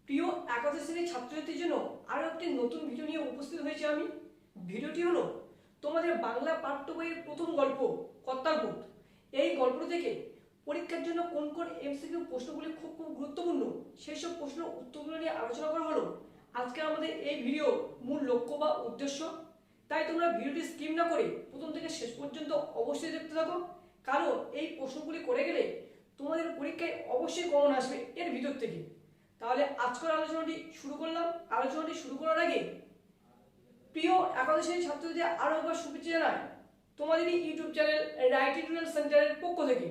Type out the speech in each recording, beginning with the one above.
প্রিয় একাদশ শ্রেণীর ছাত্রছাত্রীর জন্য আরও একটি নতুন ভিডিও নিয়ে উপস্থিত হয়েছি আমি। ভিডিওটি হলো তোমাদের বাংলা পাঠ্য বইয়ের প্রথম গল্প কর্তার ভূত। এই গল্পটি থেকে পরীক্ষার জন্য কোন কোন এমসিকিউ প্রশ্নগুলি খুব খুব গুরুত্বপূর্ণ সেই সব প্রশ্নের উত্তরগুলো নিয়ে আলোচনা করা হলো আজকে আমাদের এই ভিডিও মূল লক্ষ্য বা উদ্দেশ্য। তাই তোমরা ভিডিওটি স্কিপ না করে প্রথম থেকে শেষ পর্যন্ত অবশ্যই দেখতে থাকো, কারণ এই প্রশ্নগুলি করে গেলে তোমাদের পরীক্ষায় অবশ্যই কমন আসবে এর ভিতর থেকে। তাহলে আজকের আলোচনাটি শুরু করলাম। আলোচনাটি শুরু করার আগে প্রিয় একাদশ শ্রেণীর ছাত্রদের আরও একবার শুভেচ্ছা জানাই তোমাদের ইউটিউব চ্যানেল রাইট টিউটোরিয়াল সেন্টারের পক্ষ থেকে।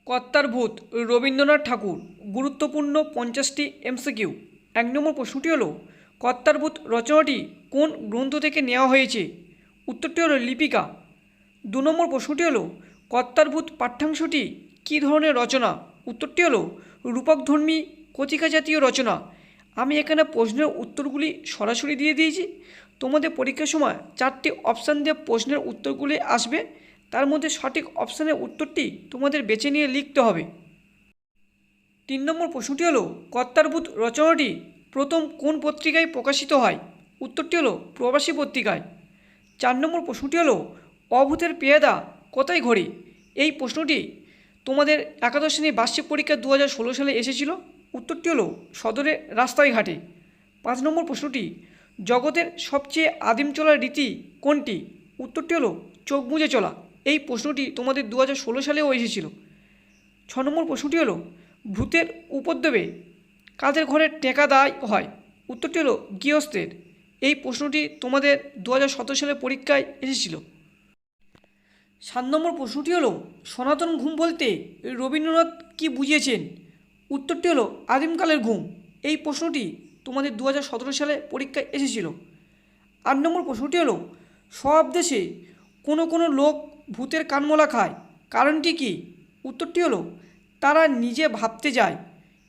কর্তার ভূত রবীন্দ্রনাথ ঠাকুর। গুরুত্বপূর্ণ 50টি এমসিকিউ। 1 নম্বর প্রশ্নটি হলো কর্তার ভূত রচনাটি কোন গ্রন্থ থেকে নেওয়া হয়েছে? উত্তরটি হলো লিপিকা। 2 নম্বর প্রশ্নটি হলো কর্তার ভূত পাঠ্যাংশটি কী ধরনের রচনা? উত্তরটি হলো রূপকধর্মী কচিকা জাতীয় রচনা। আমি এখানে প্রশ্নের উত্তরগুলি সরাসরি দিয়ে দিয়েছি। তোমাদের পরীক্ষার সময় 4টি অপশান দিয়ে প্রশ্নের উত্তরগুলি আসবে, তার মধ্যে সঠিক অপশানের উত্তরটি তোমাদের বেছে নিয়ে লিখতে হবে। 3 নম্বর প্রশ্নটি হলো কর্তার ভূত রচনাটি প্রথম কোন পত্রিকায় প্রকাশিত হয়? উত্তরটি হলো প্রবাসী পত্রিকায়। 4 নম্বর প্রশ্নটি হলো অভূতের পেয়াদা কোথায় ঘোরে? এই প্রশ্নটি তোমাদের একাদশ শ্রেণীর বার্ষিক পরীক্ষা 2016 সালে এসেছিল। উত্তরটি হলো সদরের রাস্তায় ঘাটে। 5 নম্বর প্রশ্নটি জগতের সবচেয়ে আদিম চলার রীতি কোনটি? উত্তরটি হলো চোখ বুজে চলা। এই প্রশ্নটি তোমাদের 2016 সালেও এসেছিল। 6 নম্বর প্রশ্নটি হলো ভূতের উপদ্রবে কাদের ঘরে টেকা দেয় হয়? উত্তরটি হলো গৃহস্থের। এই প্রশ্নটি তোমাদের 2017 সালে পরীক্ষায় এসেছিল। 7 নম্বর প্রশ্নটি হলো সনাতন ঘুম বলতে রবীন্দ্রনাথ কি বুঝিয়েছেন? উত্তরটি হলো আদিমকালের ঘুম। এই প্রশ্নটি তোমাদের 2017 সালে পরীক্ষায় এসেছিল। 8 নম্বর প্রশ্নটি হলো সব দেশে কোনো কোনো লোক ভূতের কানমোলা খায়, কারণটি কি? উত্তরটি হলো তারা নিজে ভাবতে যায়।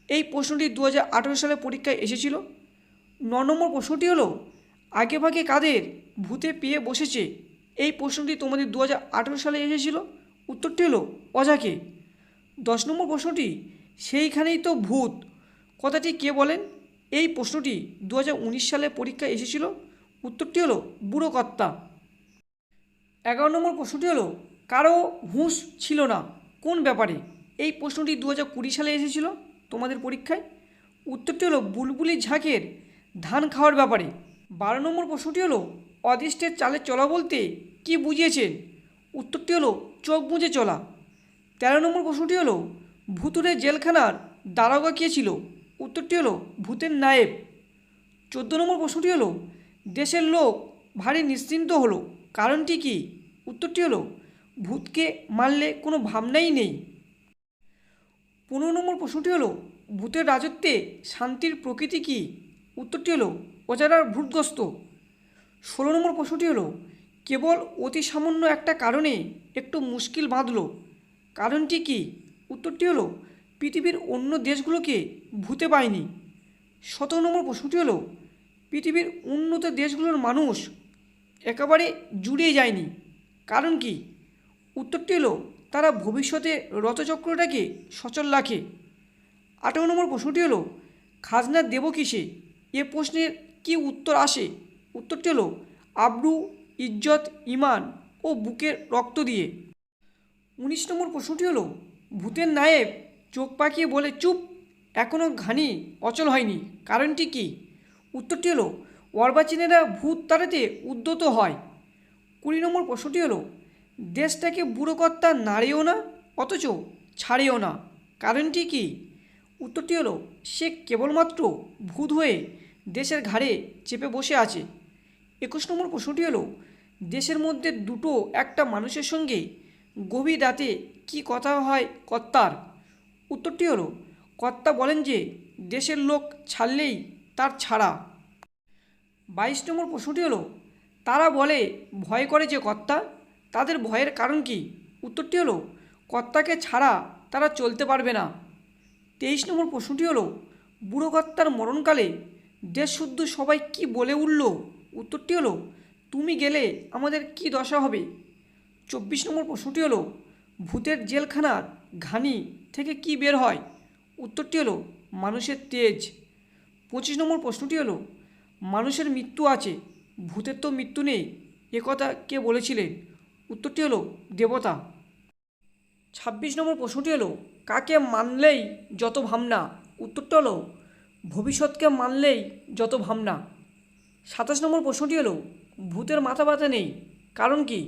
এই প্রশ্নটি 2018 সালে পরীক্ষায় এসেছিল। 9 নম্বর প্রশ্নটি হলো আগেভাগে কাদের ভূতে পেয়ে বসেছে? এই প্রশ্নটি তোমাদের 2018 সালে এসেছিল। উত্তরটি হলো অজাকে। 10 নম্বর প্রশ্নটি সেইখানেই তো ভূত কথাটি কে বলেন? এই প্রশ্নটি 2019 সালে পরীক্ষায় এসেছিল। উত্তরটি হলো বুড়ো কর্তা। 11 নম্বর প্রশ্নটি হলো কারো হুঁশ ছিল না কোন ব্যাপারে? এই প্রশ্নটি 2020 সালে এসেছিল তোমাদের পরীক্ষায়। উত্তরটি হলো বুলবুলি ঝাঁকের ধান খাওয়ার ব্যাপারে। 12 নম্বর প্রশ্নটি হলো অদৃষ্টের চালে চলা বলতে কি বুঝিয়েছেন? উত্তরটি হলো চোখ বুজে চলা। 13 নম্বর প্রশ্নটি হলো ভুতুড়ে জেলখানার দারোগা কে ছিল? উত্তরটি হলো ভূতের নায়েব। 14 নম্বর প্রশ্নটি হলো দেশের লোক ভারী নিশ্চিন্ত হলো, কারণটি কি? উত্তরটি হলো ভূতকে মারলে কোনো ভাবনাই নেই। 15 নম্বর প্রশ্নটি হলো ভূতের রাজত্বে শান্তির প্রকৃতি কী? উত্তরটি হলো অজানার ভূতগ্রস্ত। 16 নম্বর প্রশ্নটি হলো কেবল অতি সামান্য একটা কারণে একটু মুশকিল বাঁধল, কারণটি কি? উত্তরটি হলো পৃথিবীর অন্য দেশগুলোকে ভূতে পায়নি। 17 নম্বর প্রশ্নটি হলো পৃথিবীর উন্নত দেশগুলোর মানুষ একেবারে জুড়িয়ে যায়নি, কারণ কি? উত্তরটি হলো তারা ভবিষ্যতে রথচক্রটাকে সচল রাখে। 18 নম্বর প্রশ্নটি হলো খাজনা দেব কিসে? এ প্রশ্নের কি উত্তর আসে? উত্তরটি হলো আব্রু, ইজ্জত, ইমান ও বুকের রক্ত দিয়ে। 19 নম্বর প্রশ্নটি হলো ভূতের নায়েব চোখ পাকিয়ে বলে চুপ, এখনও ঘানি অচল হয়নি, কারণটি কি? উত্তরটি হলো অর্বাচীনেরা ভূত তাড়াতে উদ্যত হয়। 20 নম্বর প্রশ্নটি হলো দেশটাকে বুড়ো কর্তা নাড়েও না অথচ ছাড়েও না, কারণটি কি? উত্তরটি হলো সে কেবলমাত্র ভূত হয়ে দেশের ঘাড়ে চেপে বসে আছে। 21 নম্বর প্রশ্নটি হলো দেশের মধ্যে দুটো একটা মানুষের সঙ্গে গভীর রাতে কি কথা হয় কর্তার? উত্তরটি হলো কর্তা বলেন যে দেশের লোক ছাড়লেই তার ছাড়া। 22 নম্বর প্রশ্নটি হলো তারা বলে ভয় করে যে কর্তা, তাদের ভয়ের কারণ কি? উত্তরটি হলো কর্তাকে ছাড়া তারা চলতে পারবে না। 23 নম্বর প্রশ্নটি হলো বুড়ো কর্তার মরণকালে দেশশুদ্ধ সবাই কি বলে উঠল? উত্তরটি হলো তুমি গেলে আমাদের কি দশা হবে? 24 নম্বর প্রশ্নটি হলো ভূতের জেলখানার ঘানি থেকে কি বের হয়? উত্তরটি হলো মানুষের তেজ। 25 নম্বর প্রশ্নটি হলো মানুষের মৃত্যু আছে, ভূতের তো মৃত্যু নেই, একথা কে বলেছিলেন? উত্তরটি হলো দেবতা। 26 নম্বর প্রশ্নটি হলো কাকে মানলেই যত ভাবনা? উত্তরটা হলো ভবিষ্যৎকে মানলেই যত ভাবনা। 27 নম্বর প্রশ্নটি হলো ভূতের মাথা ব্যথা নেই, কারণ কি?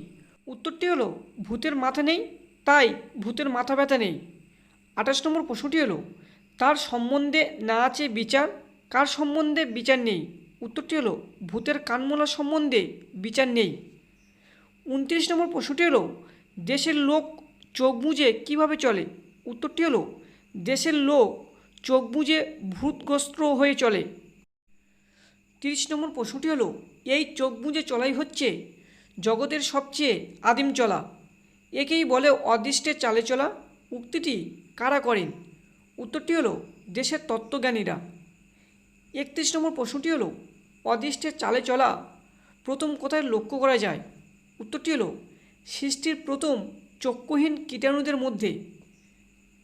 উত্তরটি হলো ভূতের মাথা নেই, তাই ভূতের মাথা ব্যথা নেই। 28 নম্বর প্রশ্নটি হলো তার সম্বন্ধে না আছে বিচার, কার সম্বন্ধে বিচার নেই? উত্তরটি হলো ভূতের কানমোলা সম্বন্ধে বিচার নেই। 29 নম্বর প্রশ্নটি হলো দেশের লোক চোখ বুজে কীভাবে চলে? উত্তরটি হলো দেশের লোক চোখ বুজে ভূতগ্রস্ত হয়ে চলে। 30 নম্বর প্রশ্নটি হলো এই চোখ বুজে চলাই হচ্ছে জগতের সবচেয়ে আদিম চলা, একেই বলে অদৃষ্টের চালে চলা। উক্তিটি কারা করেন? উত্তরটি হলো দেশের তত্ত্বজ্ঞানীরা। 31 নম্বর প্রশ্নটি হলো অদৃষ্টের চালে চলা প্রথম কোথায় লক্ষ্য করা যায়? উত্তরটি হলো সৃষ্টির প্রথম চক্ষুহীন কীটাণুদের মধ্যে।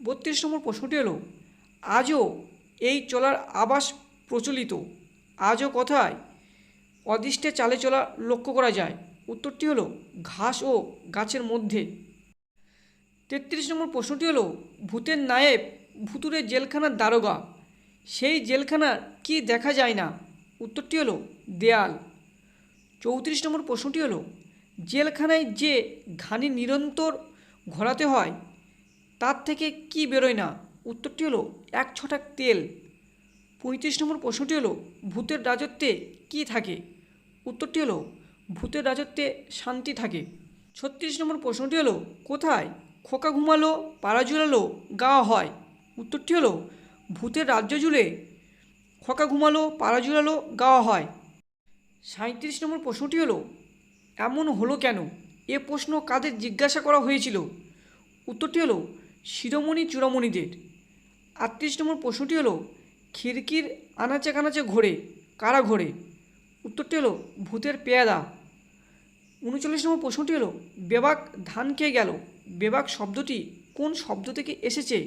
32 নম্বর প্রশ্নটি হলো আজও এই চলার আভাস প্রচলিত, আজও কোথায় অদৃষ্টে চালে চলা লক্ষ্য করা যায়? উত্তরটি হলো ঘাস ও গাছের মধ্যে। 33 নম্বর প্রশ্নটি হলো ভূতের নায়েব ভুতুরে জেলখানার দারোগা, সেই জেলখানার কি দেখা যায় না? উত্তরটি হলো দেয়াল। 34 নম্বর প্রশ্নটি হলো জেলখানায় যে ঘানি নিরন্তর ঘোরাতে হয় তার থেকে কি বেরোয় না? উত্তরটি হলো এক ছটাক তেল। 35 নম্বর প্রশ্নটি হলো ভূতের রাজত্বে কি থাকে? উত্তরটি হলো ভূতের রাজত্বে শান্তি থাকে। 36 নম্বর প্রশ্নটি হলো কোথায় খোকা ঘুমালো পাড়া জুড়ালো গাওয়া হয়? উত্তরটি হলো ভূতের রাজ্য জুড়ে খোকা ঘুমালো পাড়া জুড়ালো গাওয়া হয়। 37 নম্বর প্রশ্নটি হলো এমন হলো কেন? এ প্রশ্ন কাদের জিজ্ঞাসা করা হয়েছিল? উত্তরটি হলো শিরোমণি চূড়ামণিদের। 38 নম্বর প্রশ্নটি হলো খিড়কির আনাচে কানাচে ঘোরে, কারা ঘোরে? উত্তরটি হলো ভূতের পেয়াদা। 39 নম্বর প্রশ্নটি হলো বেবাক ধান খেয়ে গেল, বেবাক শব্দটি কোন শব্দ থেকে এসেছে?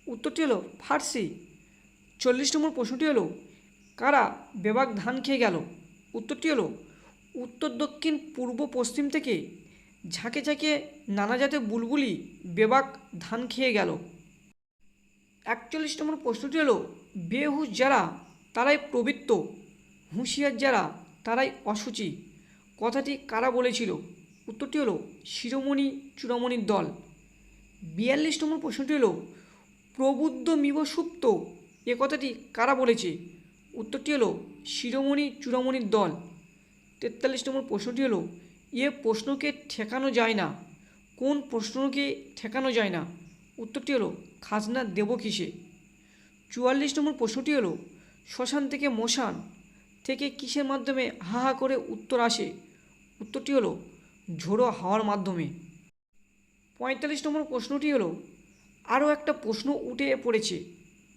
উত্তরটি হলো ফার্সি। 40 নম্বর প্রশ্নটি হলো কারা বেবাক ধান খেয়ে গেল? উত্তরটি হলো উত্তর দক্ষিণ পূর্ব পশ্চিম থেকে ঝাঁকে ঝাঁকে নানা জাতের বুলবুলি বেবাক ধান খেয়ে গেল। 41 নম্বর প্রশ্নটি হলো বেহুশ যারা তারাই প্রবৃত্ত, হুঁশিয়ার যারা তারাই অসুচি, কথাটি কারা বলেছিল? উত্তরটি হলো শিরোমণি চূড়ামণির দল। 42 নম্বর প্রশ্নটি হলো প্রবুদ্ধ মিব সুপ্ত, এ কথাটি কারা বলেছে? উত্তরটি হলো শিরোমণি চূড়ামণির দল। 43 নম্বর প্রশ্নটি হলো এ প্রশ্নকে ঠেকানো যায় না, কোন প্রশ্নকে ঠেকানো যায় না? উত্তরটি হলো খাজনা দেব কিসে। 44 নম্বর প্রশ্নটি হলো শ্মশান থেকে মশান থেকে কিসের মাধ্যমে হা হা করে উত্তর আসে? উত্তরটি হলো ঝোড়ো হাওয়ার মাধ্যমে। 45 নম্বর প্রশ্নটি হলো আরও একটা প্রশ্ন উঠে পড়েছে,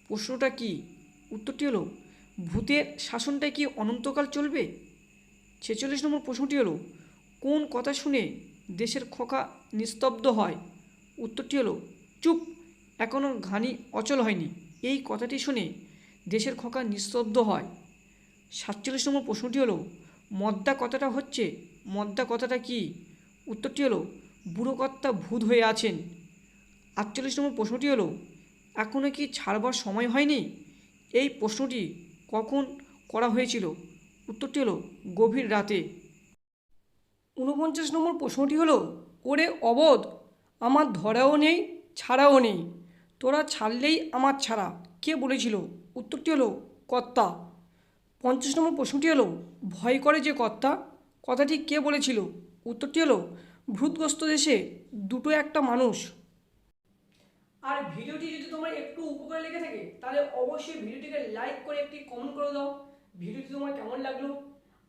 প্রশ্নটা কি? উত্তরটি হলো ভূতের শাসনটা কি অনন্তকাল চলবে? 46 নম্বর প্রশ্নটি হলো কোন কথা শুনে দেশের খোকা নিস্তব্ধ হয়? উত্তরটি হলো চুপ, এখনও ঘানি অচল হয়নি, এই কথাটি শুনে দেশের খোকা নিস্তব্ধ হয়। 47 নম্বর প্রশ্নটি হলো মদ্দা কথাটা হচ্ছে, মদ্দা কথাটা কি? উত্তরটি হলো বুড়ো কর্তা ভূত হয়ে আছেন। 48 নম্বর প্রশ্নটি হলো এখনও কি ছাড়বার সময় হয়নি? এই প্রশ্নটি কখন করা হয়েছিল? উত্তরটি হলো গভীর রাতে। 49 নম্বর প্রশ্নটি হলো ওরে অবোধ, আমার ধরাও নেই ছাড়াও নেই, তোরা ছাড়লেই আমার ছাড়া, কে বলেছিল? উত্তরটি হলো কর্তা। 50 নম্বর প্রশ্নটি হলো ভয় করে যে কর্তা, কথাটি কে বলেছিল? উত্তরটি হলো ভূতগ্রস্ত দেশে দুটো একটা মানুষ। আর ভিডিওটি যদি তোমার একটু উপকার লেগে থাকে তাহলে অবশ্যই ভিডিওটিকে লাইক করে একটি কমেন্ট করে দাও ভিডিওটি তোমার কেমন লাগলো।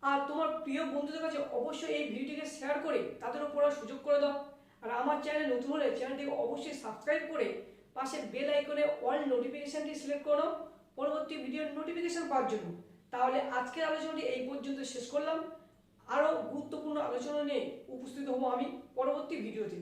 আর তোমার প্রিয় বন্ধুদের কাছে অবশ্যই এই ভিডিওটিকে শেয়ার করে তাদেরও পড়ার সুযোগ করে দাও। আর আমার চ্যানেল নতুন হলে চ্যানেলটিকে অবশ্যই সাবস্ক্রাইব করে পাশে বেল আইকনে অল নোটিফিকেশনটি সিলেক্ট করো পরবর্তী ভিডিওর নোটিফিকেশন পাওয়ার জন্য। তাহলে আজকের আলোচনাটি এই পর্যন্ত শেষ করলাম। আরও গুরুত্বপূর্ণ গুরুত্বপূর্ণ আলোচনা নিয়ে উপস্থিত হব আমি পরবর্তী ভিডিওতে।